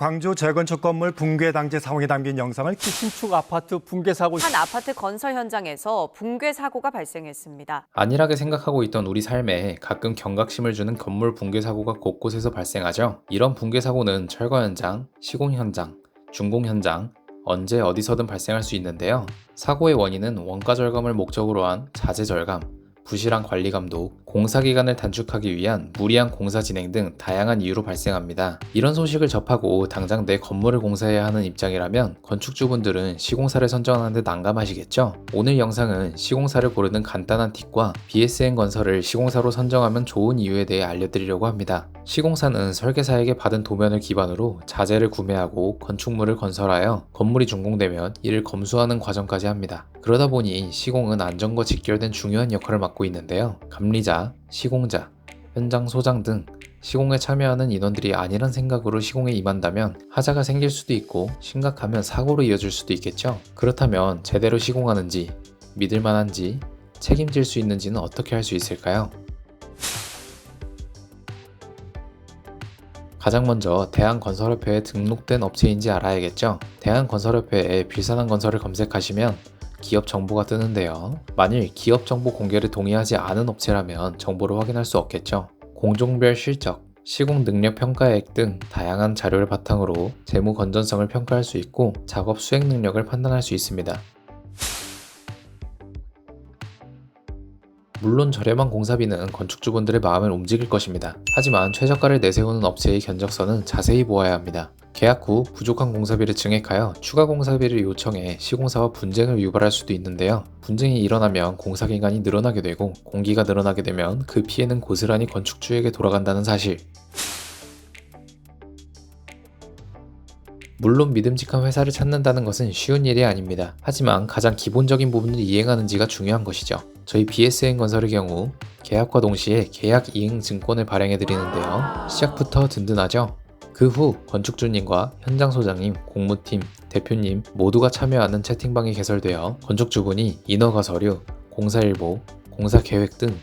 광주 재건축 건물 붕괴 당시 상황이 담긴 영상을 신축 아파트 붕괴 사고. 한 아파트 건설 현장에서 붕괴 사고가 발생했습니다. 안일하게 생각하고 있던 우리 삶에 가끔 경각심을 주는 건물 붕괴 사고가 곳곳에서 발생하죠. 이런 붕괴 사고는 철거 현장, 시공 현장, 준공 현장, 언제 어디서든 발생할 수 있는데요. 사고의 원인은 원가 절감을 목적으로 한 자재 절감, 부실한 관리 감독, 공사 기간을 단축하기 위한 무리한 공사 진행 등 다양한 이유로 발생합니다. 이런 소식을 접하고 당장 내 건물을 공사해야 하는 입장이라면 건축주분들은 시공사를 선정하는 데 난감하시겠죠? 오늘 영상은 시공사를 고르는 간단한 팁과 BSN 건설을 시공사로 선정하면 좋은 이유에 대해 알려드리려고 합니다. 시공사는 설계사에게 받은 도면을 기반으로 자재를 구매하고 건축물을 건설하여 건물이 준공되면 이를 검수하는 과정까지 합니다. 그러다 보니 시공은 안전과 직결된 중요한 역할을 맡고 있는데요. 감리자, 시공자, 현장 소장 등 시공에 참여하는 인원들이 아니란 생각으로 시공에 임한다면 하자가 생길 수도 있고 심각하면 사고로 이어질 수도 있겠죠. 그렇다면 제대로 시공하는지, 믿을 만한지, 책임질 수 있는지는 어떻게 할 수 있을까요? 가장 먼저 대한건설협회에 등록된 업체인지 알아야겠죠. 대한건설협회에 빌산한 건설을 검색하시면 기업 정보가 뜨는데요. 만일 기업 정보 공개를 동의하지 않은 업체라면 정보를 확인할 수 없겠죠. 공종별 실적, 시공 능력 평가액 등 다양한 자료를 바탕으로 재무 건전성을 평가할 수 있고 작업 수행 능력을 판단할 수 있습니다. 물론 저렴한 공사비는 건축주분들의 마음을 움직일 것입니다. 하지만 최저가를 내세우는 업체의 견적서는 자세히 보아야 합니다. 계약 후 부족한 공사비를 증액하여 추가 공사비를 요청해 시공사와 분쟁을 유발할 수도 있는데요. 분쟁이 일어나면 공사기간이 늘어나게 되고 공기가 늘어나게 되면 그 피해는 고스란히 건축주에게 돌아간다는 사실. 물론 믿음직한 회사를 찾는다는 것은 쉬운 일이 아닙니다. 하지만 가장 기본적인 부분을 이행하는지가 중요한 것이죠. 저희 BSN 건설의 경우 계약과 동시에 계약 이행 증권을 발행해 드리는데요. 시작부터 든든하죠? 그 후 건축주님과 현장 소장님, 공무팀, 대표님 모두가 참여하는 채팅방이 개설되어 건축주분이 인허가 서류, 공사일보, 공사 계획 등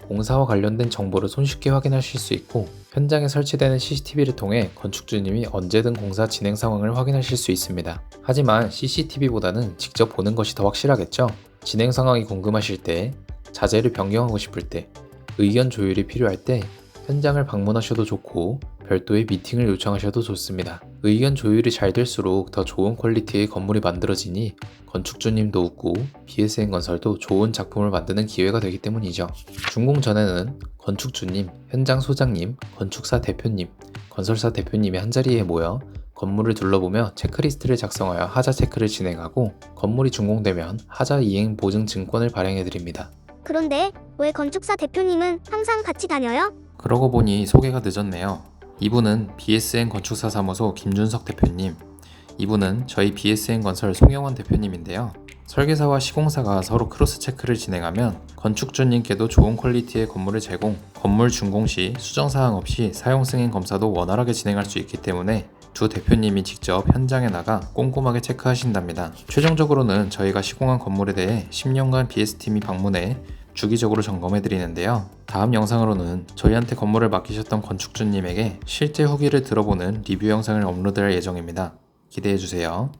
공사와 관련된 정보를 손쉽게 확인하실 수 있고 현장에 설치되는 CCTV를 통해 건축주님이 언제든 공사 진행 상황을 확인하실 수 있습니다. 하지만 CCTV보다는 직접 보는 것이 더 확실하겠죠? 진행 상황이 궁금하실 때, 자재를 변경하고 싶을 때, 의견 조율이 필요할 때 현장을 방문하셔도 좋고 별도의 미팅을 요청하셔도 좋습니다. 의견 조율이 잘 될수록 더 좋은 퀄리티의 건물이 만들어지니 건축주님도 웃고 BSN 건설도 좋은 작품을 만드는 기회가 되기 때문이죠. 준공 전에는 건축주님, 현장 소장님, 건축사 대표님, 건설사 대표님이 한자리에 모여 건물을 둘러보며 체크리스트를 작성하여 하자 체크를 진행하고 건물이 준공되면 하자 이행 보증 증권을 발행해드립니다. 그런데 왜 건축사 대표님은 항상 같이 다녀요? 그러고 보니 소개가 늦었네요. 이분은 BSN 건축사 사무소 김준석 대표님, 이분은 저희 BSN 건설 송영원 대표님인데요. 설계사와 시공사가 서로 크로스 체크를 진행하면 건축주님께도 좋은 퀄리티의 건물을 제공, 건물 준공 시 수정사항 없이 사용 승인 검사도 원활하게 진행할 수 있기 때문에 두 대표님이 직접 현장에 나가 꼼꼼하게 체크하신답니다. 최종적으로는 저희가 시공한 건물에 대해 10년간 BS팀이 방문해 주기적으로 점검해드리는데요. 다음 영상으로는 저희한테 건물을 맡기셨던 건축주님에게 실제 후기를 들어보는 리뷰 영상을 업로드할 예정입니다. 기대해주세요.